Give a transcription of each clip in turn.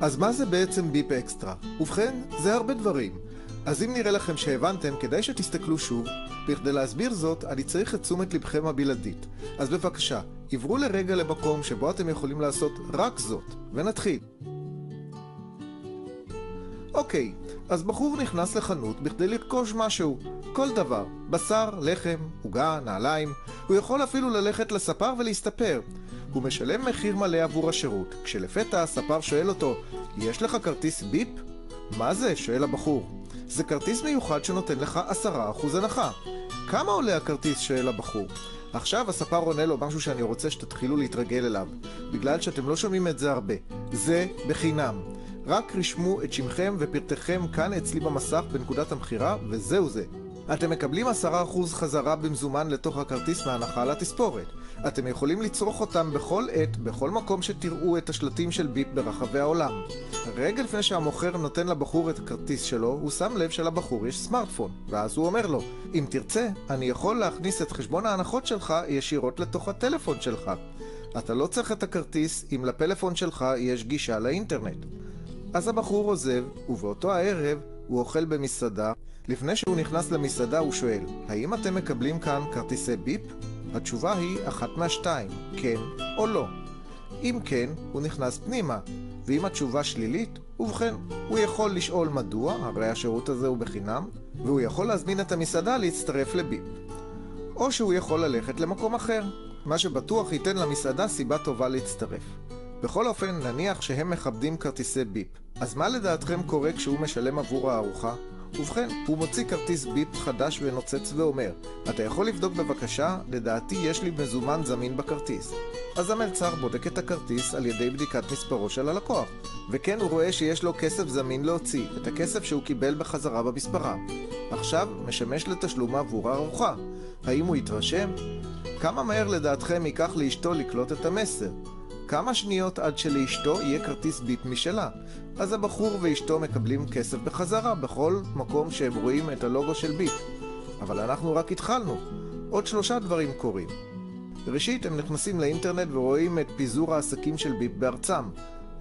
אז מה זה בעצם ביפ אקסטרה? ובכן, זה הרבה דברים. אז אם נראה לכם שהבנתם, כדאי שתסתכלו שוב. בכדי להסביר זאת, אני צריך את תשומת לבכם הבלעדית. אז בבקשה, עברו לרגע למקום שבו אתם יכולים לעשות רק זאת, ונתחיל. אוקיי, אז בחור נכנס לחנות בכדי לרכוש משהו. כל דבר, בשר, לחם, עוגה, נעליים. הוא יכול אפילו ללכת לספר ולהסתפר. הוא משלם מחיר מלא עבור השירות. כשלפתע הספר שואל אותו, יש לך כרטיס ביפ? מה זה? שואל הבחור. זה כרטיס מיוחד שנותן לך 10% הנחה. כמה עולה הכרטיס? שואל הבחור. עכשיו הספר עונה לו משהו שאני רוצה שתתחילו להתרגל אליו, בגלל שאתם לא שומעים את זה הרבה. זה בחינם. רק רשמו את שמכם ופרטיכם כאן אצלי במסך בנקודת המחירה, וזהו זה. אתם מקבלים 10% חזרה במזומן לתוך הכרטיס מהנחה לתספורת. אתם יכולים לצרוך אותם בכל עת, בכל מקום שתראו את השלטים של ביפ ברחבי העולם. רגע לפני שהמוכר נותן לבחור את הכרטיס שלו, הוא שם לב שלבחור יש סמארטפון, ואז הוא אומר לו, אם תרצה, אני יכול להכניס את חשבון ההנחות שלך ישירות לתוך הטלפון שלך. אתה לא צריך את הכרטיס אם לפלאפון שלך יש גישה לאינטרנט. אז הבחור עוזב, ובאותו הערב הוא אוכל במסעדה. לפני שהוא נכנס למסעדה הוא שואל, האם אתם מקבלים כאן כרטיסי ביפ? התשובה היא אחת מהשתיים, כן או לא. אם כן, הוא נכנס פנימה, ואם התשובה שלילית, ובכן, הוא יכול לשאול מדוע, הרי השירות הזה הוא בחינם, והוא יכול להזמין את המסעדה להצטרף לביפ. או שהוא יכול ללכת למקום אחר, מה שבטוח ייתן למסעדה סיבה טובה להצטרף. בכל אופן, נניח שהם מכבדים כרטיסי ביפ. אז מה לדעתכם קורה כשהוא משלם עבור הארוחה? ובכן, הוא מוציא כרטיס ביפ חדש ונוצץ ואומר, אתה יכול לבדוק בבקשה, לדעתי יש לי מזומן זמין בכרטיס. אז המלצר בודק את הכרטיס על ידי בדיקת מספרו של הלקוח. וכן, הוא רואה שיש לו כסף זמין להוציא, את הכסף שהוא קיבל בחזרה במספרה. עכשיו משמש לתשלום עבור הארוחה. האם הוא יתרשם? כמה מהר לדעתכם ייקח לאשתו לקלוט את המסר? כמה שניות עד שלאשתו יהיה כרטיס ביפ משלה. אז הבחור ואשתו מקבלים כסף בחזרה בכל מקום שהם רואים את הלוגו של ביפ. אבל אנחנו רק התחלנו. עוד 3 דברים קורים. ראשית, הם נכנסים לאינטרנט ורואים את פיזור העסקים של ביפ בארצם,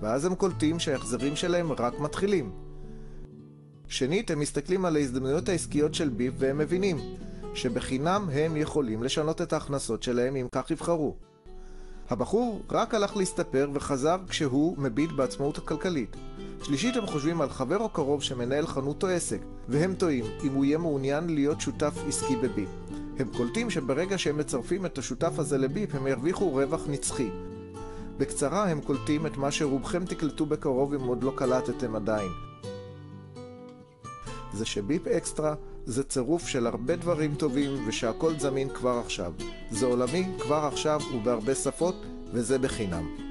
ואז הם קולטים שההחזרים שלהם רק מתחילים. שנית, הם מסתכלים על ההזדמנויות העסקיות של ביפ והם מבינים שבחינם הם יכולים לשנות את ההכנסות שלהם אם כך יבחרו. הבחור רק הלך להסתפר וחזר כשהוא מביט בעצמאות הכלכלית. שלישית, הם חושבים על חבר או קרוב שמנהל חנות או עסק, והם טועים אם הוא יהיה מעוניין להיות שותף עסקי בביפ. הם קולטים שברגע שהם מצרפים את השותף הזה לביפ, הם ירוויחו רווח נצחי. בקצרה, הם קולטים את מה שרובכם תקלטו בקרוב אם עוד לא קלטתם עדיין. זה שביפ אקסטרה זה צירוף של הרבה דברים טובים ושהכל זמין כבר עכשיו. זה עולמי כבר עכשיו ובהרבה שפות וזה בחינם.